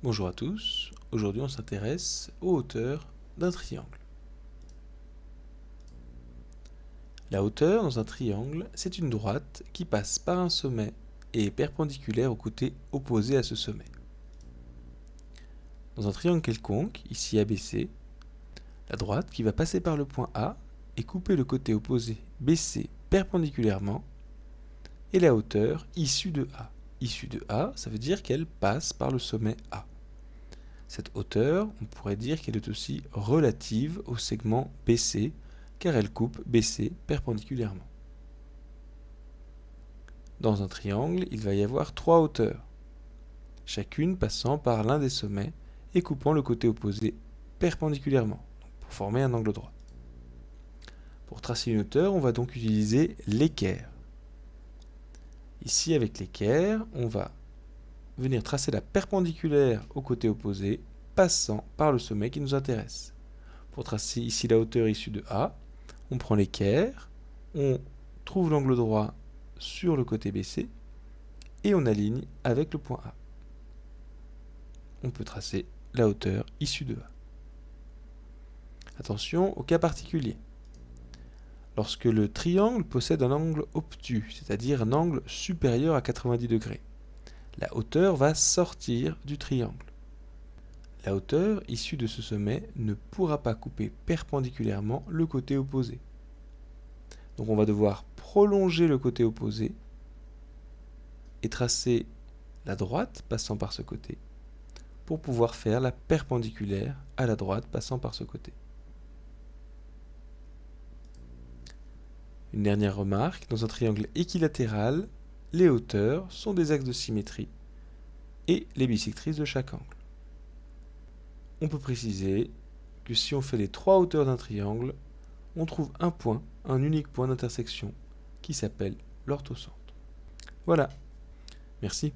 Bonjour à tous, aujourd'hui on s'intéresse aux hauteurs d'un triangle. La hauteur dans un triangle, c'est une droite qui passe par un sommet et est perpendiculaire au côté opposé à ce sommet. Dans un triangle quelconque, ici ABC, la droite qui va passer par le point A et couper le côté opposé BC perpendiculairement est la hauteur issue de A. Issue de A, ça veut dire qu'elle passe par le sommet A. Cette hauteur, on pourrait dire qu'elle est aussi relative au segment BC, car elle coupe BC perpendiculairement. Dans un triangle, il va y avoir trois hauteurs, chacune passant par l'un des sommets et coupant le côté opposé perpendiculairement, pour former un angle droit. Pour tracer une hauteur, on va donc utiliser l'équerre. Ici, avec l'équerre, on va venir tracer la perpendiculaire au côté opposé, passant par le sommet qui nous intéresse. Pour tracer ici la hauteur issue de A, on prend l'équerre, on trouve l'angle droit sur le côté BC et on aligne avec le point A. On peut tracer la hauteur issue de A. Attention au cas particulier. Lorsque le triangle possède un angle obtus, c'est-à-dire un angle supérieur à 90 degrés, la hauteur va sortir du triangle. La hauteur issue de ce sommet ne pourra pas couper perpendiculairement le côté opposé. Donc on va devoir prolonger le côté opposé et tracer la droite passant par ce côté pour pouvoir faire la perpendiculaire à la droite passant par ce côté. Une dernière remarque, dans un triangle équilatéral, les hauteurs sont des axes de symétrie et les bissectrices de chaque angle. On peut préciser que si on fait les trois hauteurs d'un triangle, on trouve un point, un unique point d'intersection qui s'appelle l'orthocentre. Voilà, merci.